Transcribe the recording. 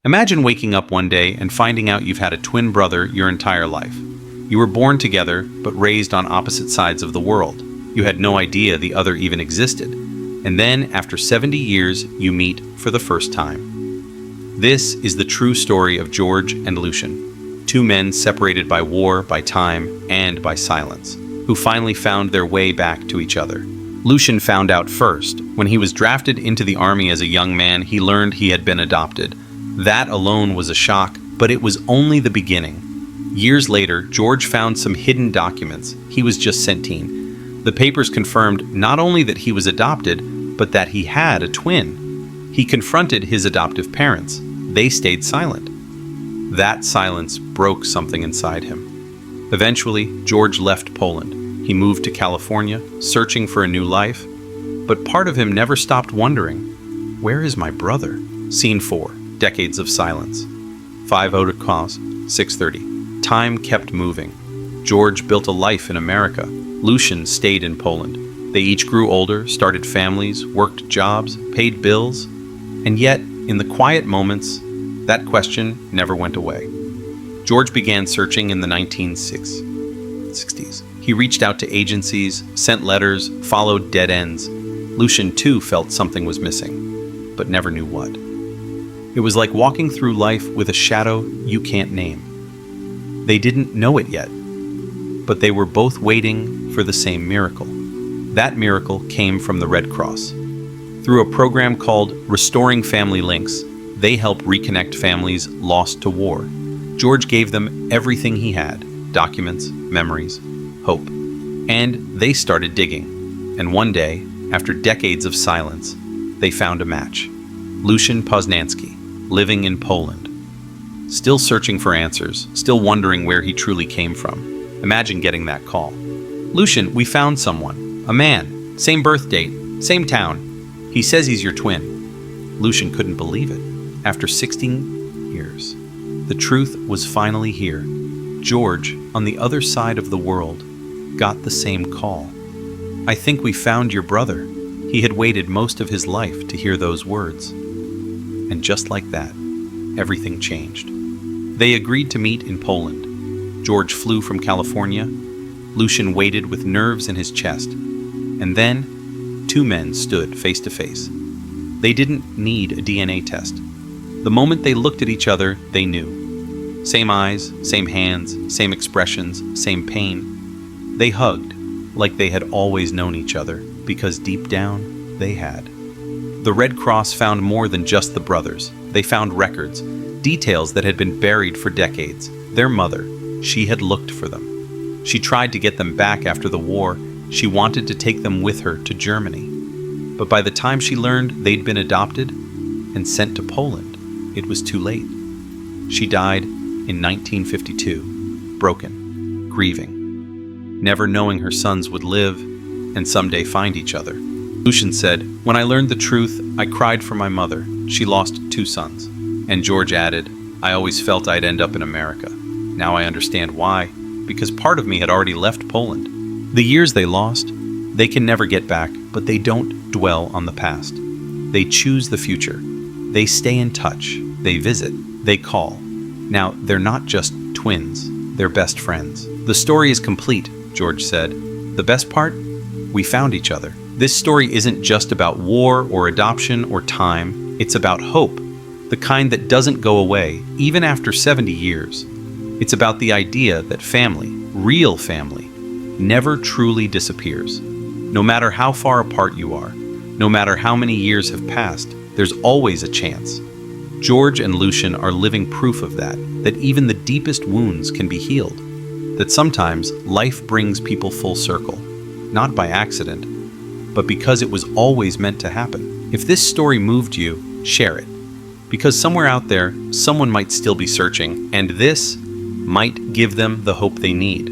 Imagine waking up one day and finding out you've had a twin brother your entire life. You were born together, but raised on opposite sides of the world. You had no idea the other even existed. And then, after 70 years, you meet for the first time. This is the true story of George and Lucian, two men separated by war, by time, and by silence, who finally found their way back to each other. Lucian found out first. When he was drafted into the army as a young man, he learned he had been adopted. That alone was a shock, but it was only the beginning. Years later, George found some hidden documents. He was just 17. The papers confirmed not only that he was adopted, but that he had a twin. He confronted his adoptive parents. They stayed silent. That silence broke something inside him. Eventually, George left Poland. He moved to California, searching for a new life. But part of him never stopped wondering, where is my brother? Scene 4. Decades of silence. 5:00, 6:30. Time kept moving. George built a life in America. Lucian stayed in Poland. They each grew older, started families, worked jobs, paid bills. And yet, in the quiet moments, that question never went away. George began searching in the 1960s. He reached out to agencies, sent letters, followed dead ends. Lucian too felt something was missing, but never knew what. It was like walking through life with a shadow you can't name. They didn't know it yet, but they were both waiting for the same miracle. That miracle came from the Red Cross. Through a program called Restoring Family Links, they help reconnect families lost to war. George gave them everything he had: documents, memories, hope. And they started digging. And one day, after decades of silence, they found a match. Lucian Poznański, living in Poland. Still searching for answers, still wondering where he truly came from. Imagine getting that call. Lucian, we found someone. A man. Same birth date. Same town. He says he's your twin. Lucian couldn't believe it. After 16 years, the truth was finally here. George, on the other side of the world, got the same call. I think we found your brother. He had waited most of his life to hear those words. And just like that, everything changed. They agreed to meet in Poland. George flew from California. Lucian waited with nerves in his chest. And then, two men stood face to face. They didn't need a DNA test. The moment they looked at each other, they knew. Same eyes, same hands, same expressions, same pain. They hugged, like they had always known each other, because deep down, they had. The Red Cross found more than just the brothers. They found records, details that had been buried for decades. Their mother, she had looked for them. She tried to get them back after the war. She wanted to take them with her to Germany. But by the time she learned they'd been adopted and sent to Poland, it was too late. She died in 1952, broken, grieving, never knowing her sons would live and someday find each other. Lucian said, "When I learned the truth, I cried for my mother. She lost 2 sons. And George added, I always felt I'd end up in America. Now I understand why, because part of me had already left Poland. The years they lost, they can never get back, but they don't dwell on the past. They choose the future. They stay in touch. They visit. They call. Now, they're not just twins. They're best friends." "The story is complete," George said. "The best part? We found each other." This story isn't just about war or adoption or time. It's about hope, the kind that doesn't go away, even after 70 years. It's about the idea that family, real family, never truly disappears. No matter how far apart you are, no matter how many years have passed, there's always a chance. George and Lucian are living proof of that even the deepest wounds can be healed, that sometimes life brings people full circle, not by accident, but because it was always meant to happen. If this story moved you, share it, because somewhere out there, someone might still be searching, and this might give them the hope they need.